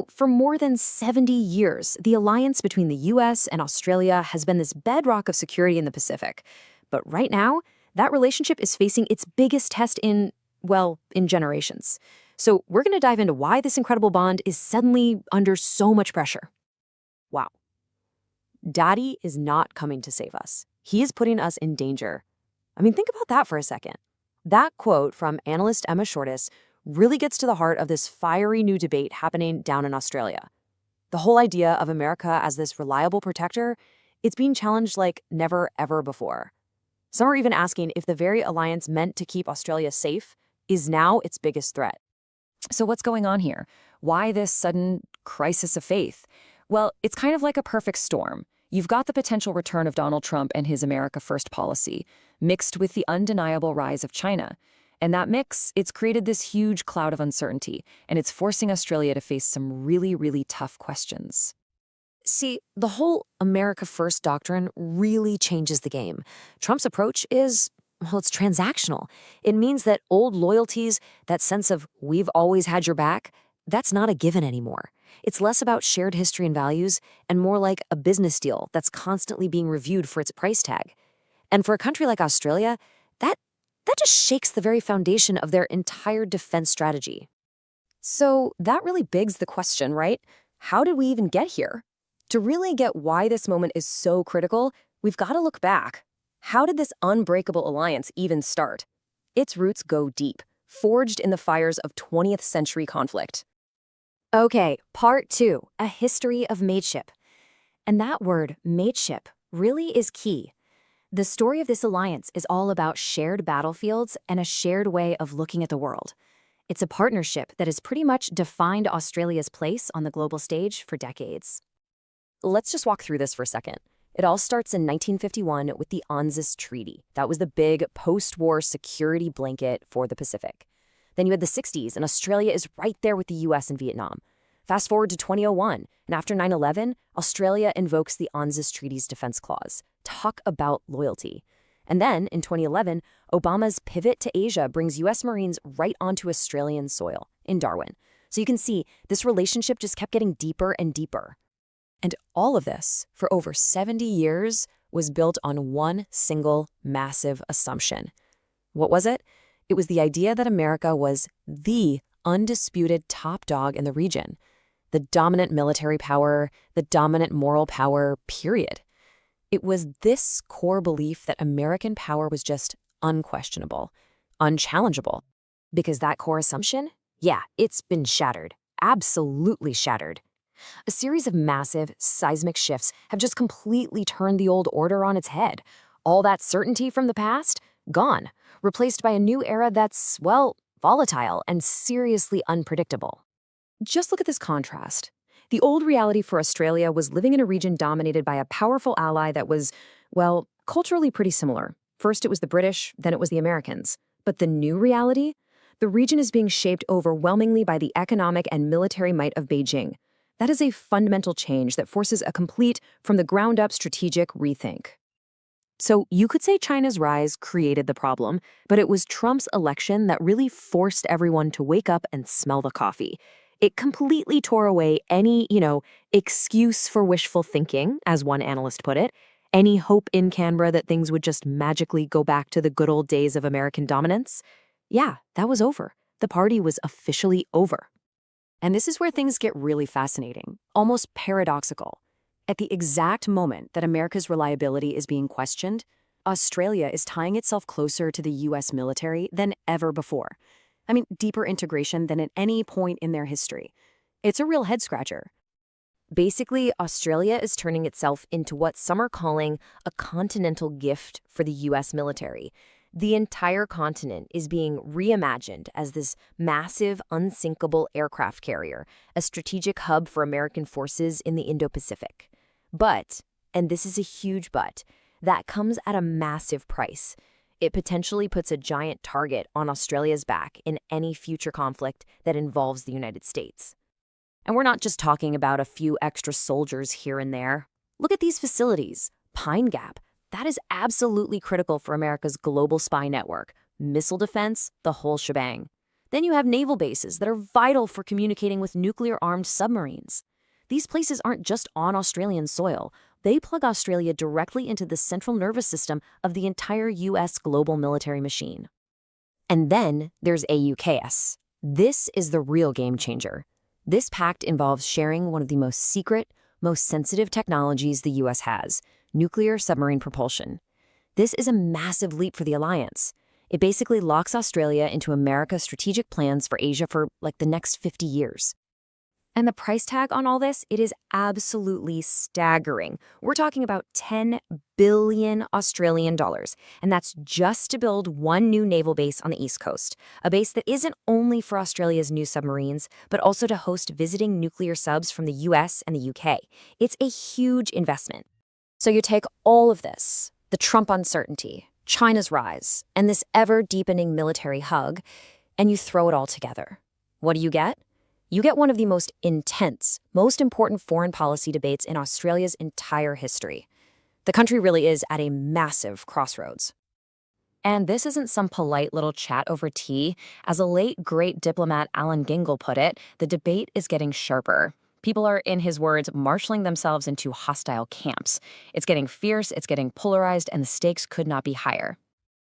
For more than 70 years, the alliance between the US and Australia has been this bedrock of security in the Pacific. But right now, that relationship is facing its biggest test in generations. So we're going to dive into why this incredible bond is suddenly under so much pressure. Wow. Daddy is not coming to save us. He is putting us in danger. Think about that for a second. That quote from analyst Emma Shortis really gets to the heart of this fiery new debate happening down in Australia. The whole idea of America as this reliable protector, it's being challenged like never ever before. Some are even asking if the very alliance meant to keep Australia safe is now its biggest threat. So what's going on here? Why this sudden crisis of faith? Well, it's kind of like a perfect storm. You've got the potential return of Donald Trump and his America First policy, mixed with the undeniable rise of China. And that mix, it's created this huge cloud of uncertainty, and it's forcing Australia to face some really, really tough questions. See, the whole America First doctrine really changes the game. Trump's approach it's transactional. It means that old loyalties, that sense of we've always had your back, that's not a given anymore. It's less about shared history and values and more like a business deal that's constantly being reviewed for its price tag. And for a country like Australia, that just shakes the very foundation of their entire defense strategy. So that really begs the question, right? How did we even get here? To really get why this moment is so critical, we've got to look back. How did this unbreakable alliance even start? Its roots go deep, forged in the fires of 20th century conflict. Okay, part 2, a history of mateship. And that word, mateship, really is key. The story of this alliance is all about shared battlefields and a shared way of looking at the world. It's a partnership that has pretty much defined Australia's place on the global stage for decades. Let's just walk through this for a second. It all starts in 1951 with the AUKUS Treaty. That was the big post-war security blanket for the Pacific. Then you had the 60s, and Australia is right there with the US and Vietnam. Fast forward to 2001, and after 9/11, Australia invokes the AUKUS Treaty's defense clause. Talk about loyalty. And then, in 2011, Obama's pivot to Asia brings US Marines right onto Australian soil, in Darwin. So you can see, this relationship just kept getting deeper and deeper. And all of this, for over 70 years, was built on one single massive assumption. What was it? It was the idea that America was the undisputed top dog in the region, the dominant military power, the dominant moral power, period. It was this core belief that American power was just unquestionable, unchallengeable. Because that core assumption, it's been shattered, absolutely shattered. A series of massive, seismic shifts have just completely turned the old order on its head. All that certainty from the past, gone, replaced by a new era that's, volatile and seriously unpredictable. Just look at this contrast. The old reality for Australia was living in a region dominated by a powerful ally that was, culturally pretty similar. First it was the British, then it was the Americans. But the new reality? The region is being shaped overwhelmingly by the economic and military might of Beijing. That is a fundamental change that forces a complete, from-the-ground-up strategic rethink. So you could say China's rise created the problem, but it was Trump's election that really forced everyone to wake up and smell the coffee. It completely tore away any, excuse for wishful thinking, as one analyst put it, any hope in Canberra that things would just magically go back to the good old days of American dominance. That was over. The party was officially over. And this is where things get really fascinating, almost paradoxical. At the exact moment that America's reliability is being questioned, Australia is tying itself closer to the US military than ever before. Deeper integration than at any point in their history. It's a real head-scratcher. Basically, Australia is turning itself into what some are calling a continental gift for the US military. The entire continent is being reimagined as this massive, unsinkable aircraft carrier, a strategic hub for American forces in the Indo-Pacific. But, and this is a huge but, that comes at a massive price. It potentially puts a giant target on Australia's back in any future conflict that involves the United States. And we're not just talking about a few extra soldiers here and there. Look at these facilities. Pine Gap. That is absolutely critical for America's global spy network. Missile defense, the whole shebang. Then you have naval bases that are vital for communicating with nuclear-armed submarines. These places aren't just on Australian soil. They plug Australia directly into the central nervous system of the entire U.S. global military machine. And then there's AUKUS. This is the real game changer. This pact involves sharing one of the most secret, most sensitive technologies the U.S. has, nuclear submarine propulsion. This is a massive leap for the alliance. It basically locks Australia into America's strategic plans for Asia for, like, the next 50 years. And the price tag on all this, it is absolutely staggering. We're talking about 10 billion Australian dollars, and that's just to build one new naval base on the East Coast, a base that isn't only for Australia's new submarines, but also to host visiting nuclear subs from the US and the UK. It's a huge investment. So you take all of this, the Trump uncertainty, China's rise, and this ever-deepening military hug, and you throw it all together. What do you get? You get one of the most intense, most important foreign policy debates in Australia's entire history. The country really is at a massive crossroads. And this isn't some polite little chat over tea. As a late, great diplomat Alan Gingle put it, the debate is getting sharper. People are, in his words, marshaling themselves into hostile camps. It's getting fierce, it's getting polarized, and the stakes could not be higher.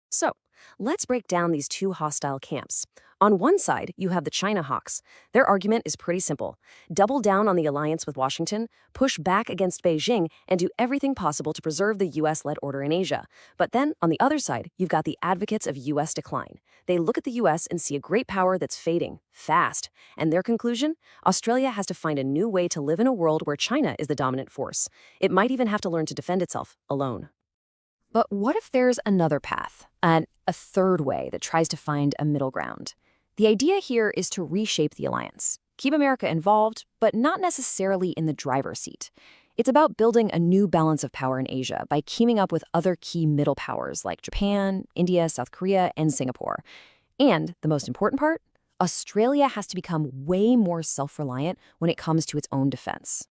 So, let's break down these two hostile camps. On one side, you have the China hawks. Their argument is pretty simple. Double down on the alliance with Washington, push back against Beijing, and do everything possible to preserve the U.S.-led order in Asia. But then, on the other side, you've got the advocates of U.S. decline. They look at the U.S. and see a great power that's fading, fast. And their conclusion? Australia has to find a new way to live in a world where China is the dominant force. It might even have to learn to defend itself alone. But what if there's another path, a third way that tries to find a middle ground? The idea here is to reshape the alliance, keep America involved, but not necessarily in the driver's seat. It's about building a new balance of power in Asia by teaming up with other key middle powers like Japan, India, South Korea, and Singapore. And the most important part, Australia has to become way more self-reliant when it comes to its own defense.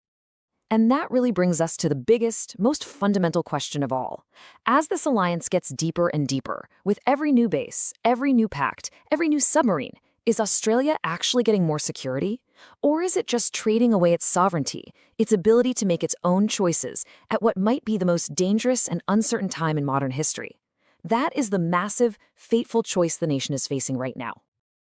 And that really brings us to the biggest, most fundamental question of all. As this alliance gets deeper and deeper, with every new base, every new pact, every new submarine, is Australia actually getting more security? Or is it just trading away its sovereignty, its ability to make its own choices at what might be the most dangerous and uncertain time in modern history? That is the massive, fateful choice the nation is facing right now.